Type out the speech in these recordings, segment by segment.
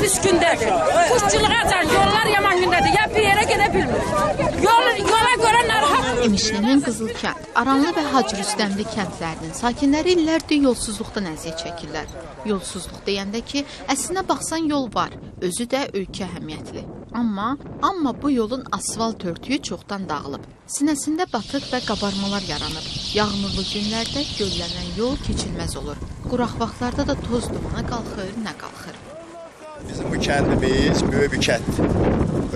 pis gündədir. Kuşçuluğa can yollar yaman gündədir. Ya bir yerə gedə bilmir. Yola görə narahat. İmişlinin Qızılkənd, Aranlı və Hacı Rüstəmli kəndlərinin sakinləri illərdir yolsuzluqdan əziyyət çəkirlər. Yolsuzluq deyəndə ki, əslinə baxsan yol var, özü də ölkə əhəmiyyətli. Amma bu yolun asfalt örtüyü çoxdan dağılıb. Sinəsində batıq və qabarmalar yaranıb. Yağmurlu günlərdə göllənən yol keçilməz olur. Quraq vaxtlarda da toz dumana qalxır, nə qalxır. Bizim bu kəndimiz böyük bir kənddir.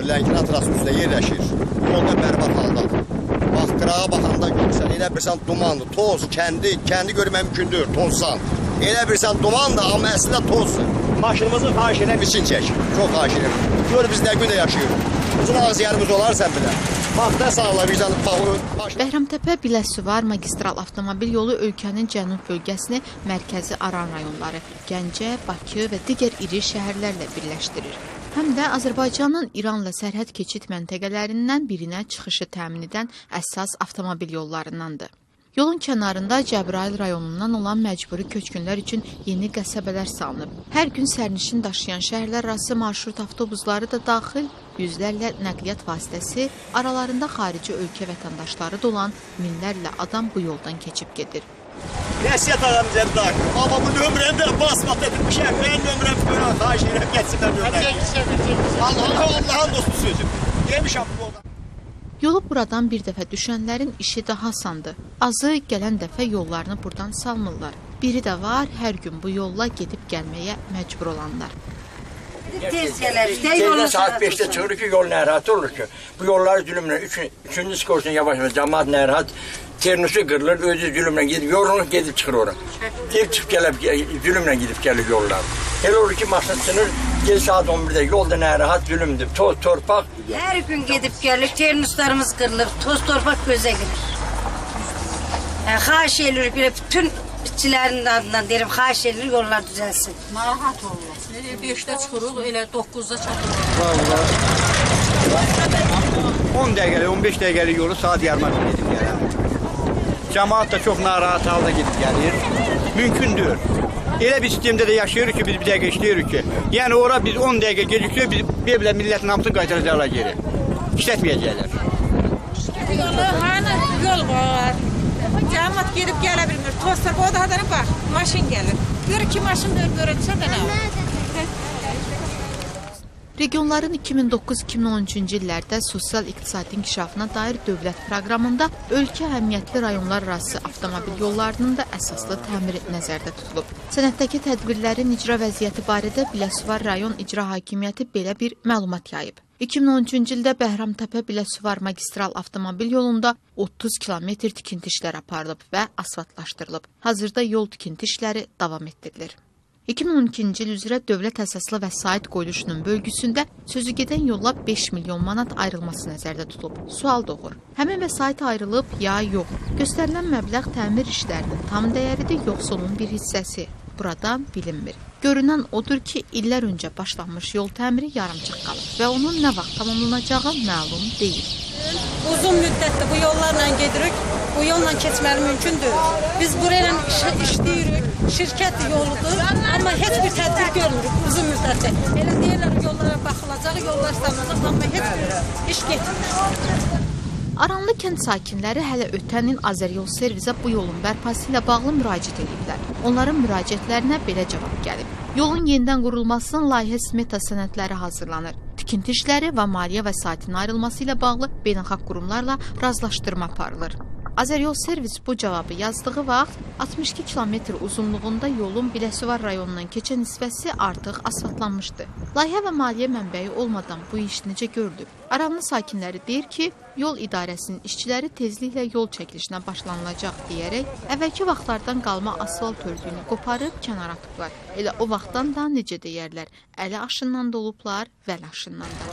Lənkəran trası üstə yerləşir. Yolda bərbad haldadır. Bax, qırağa baxanda görürsən, elə bilirsən dumandır, toz, kəndi görmək mümkündür, tozsan. Elə bilirsən dumandır, amma əslində tozdur. Maşınımızın xahiş edən biçin çək, çox xahiş edən. Gör biz nə gündə yaşayırıq. Bizim ağız yerimiz olarsan bile. Vaxtda sağla vicdanı bağlı. Bəhramtəpə Biləsuvar magistral avtomobil yolu ölkənin cənub bölgəsini mərkəzi Aran rayonları, Gəncə, Bakı və digər iri şəhərlərlə birləşdirir. Həm də Azərbaycanın İranla sərhəd keçid məntəqələrindən birinə çıxışı təmin edən əsas avtomobil yollarındandır. Yolun kənarında Cəbrayıl rayonundan olan məcburi köçkünlər üçün yeni qəsəbələr salınıb. Hər gün sərnişin daşıyan şəhərlər arası marşrut avtobusları da daxil, yüzlərlə nəqliyyat vasitəsi, aralarında xarici ölkə vətəndaşları da olan minlərlə adam bu yoldan keçib gedir. Nəsiyyət adam cəbdar. Amma bu nömrəni də basma dedim, bir şəhərin nömrəni görən xahiş edirəm, geçsinlər nömrəni. Allah'ın dostu sözü. Yemişəm bu yoldan. Yolu buradan bir dəfə düşənlərin işi daha asandır. Azı gələn dəfə yollarını buradan salmırlar. Biri də var, hər gün bu yolla gedib gəlməyə məcbur olanlar. Tez gələr. Tezdən saat 5'də çıxır ki, yol narahat olur ki. Bu yolları zülümlə, üçüncü skorsuna yavaş-yavaş cəmaat narahat, ternusu qırılır, özü zülümlə gedib, yorulur, gedib çıxır ora. Çıxıb gəlib, zülümlə gedib gəlir yollar. Elə olur ki, maşın sınır, gel saat 11'də yolda narahat, zülümdür, toz, torpaq. Hər gün gedib gəlir, ternuslarımız qırılır, toz, torpaq gözə girir. Xahiş edilir, bütün bitçilərin adından deyirəm, xahiş edilir, yollar düzəlsin. Narahat olmaz. 5'də çıxırıq, elə 9'da çatırıq. 10 dəqiqəlik, 15 dəqiqəlik yolu saat yarıma gedib gəlir. Cəmaat da çox narahat halda gedib gəlir. Mümkündür. Elə bir sistemdə də yaşayırıq ki, biz bir dəqiqə işləyirik ki, yəni ora biz 10 dəqiqə geciksək, biz belə millətin hamısını qaytaracaqlar geri. İşlətməyəcəklər. Hani yol var. Cəmaat gedib gələ bilmir. Tostar bu adana bax, maşın gəlir. Gör ki, maşın görürsə də nə olur? Regionların 2009-2013-cü illərdə sosial-iqtisadi inkişafına dair dövlət proqramında ölkə əhəmiyyətli rayonlar arası avtomobil yollarının da əsaslı təmiri nəzərdə tutulub. Sənətdəki tədbirlərin icra vəziyyəti barədə Biləsuvar rayon icra hakimiyyəti belə bir məlumat yayıb. 2013-cü ildə Bəhramtəpə Biləsuvar magistral avtomobil yolunda 30 kilometr tikinti işləri aparılıb və asfaltlaşdırılıb. Hazırda yol tikinti işləri davam etdirilir. 2012-ci il üzrə dövlət əsaslı vəsait qoyuluşunun bölgüsündə sözü gedən yolla 5 milyon manat ayrılması nəzərdə tutulub. Sual doğur. Həmin vəsait ayrılıb ya yox? Göstərilən məbləğ təmir işlərinin tam dəyəridir, yoxsa onun bir hissəsi? Buradan bilinmir. Görünən odur ki, illər öncə başlanmış yol təmiri yarımçıq qalıb və onun nə vaxt tamamlanacağı məlum deyil. Uzun müddətdə bu yollarla gedirik, bu yolla keçməli mümkündür. Biz burayla işləyirik, şirkət yoludur, amma heç bir tədbir görmürük uzun müddətdə. Elə deyirlər yollara baxılacaq, yollar salınacaq, amma heç bir iş getmir. Aranlı kənd sakinləri hələ ötən il Azəryol servisə bu yolun bərpası ilə bağlı müraciət ediblər. Onların müraciətlərinə belə cavab gəlib. Yolun yenidən qurulmasının layihə smeta sənədləri hazırlanır. Tikinti işləri və maliyyə vəsaitinin ayrılması ilə bağlı beynəlxalq qurumlarla razılaşdırma aparılır. Azəryol servis bu cavabı yazdığı vaxt 62 kilometr uzunluğunda yolun Biləsuvar rayonundan keçən hissəsi artıq asfaltlanmışdı. Layihə və maliyyə mənbəyi olmadan bu iş necə görülüb? Aranlı sakinləri deyir ki, yol idarəsinin işçiləri tezliklə yol çəkilişinə başlanılacaq deyərək əvvəlki vaxtlardan qalma asfalt örtüyünü qoparıb kənara atıblar. Elə o vaxtdan da necə deyərlər, əli aşından da olublar, vəli aşından da.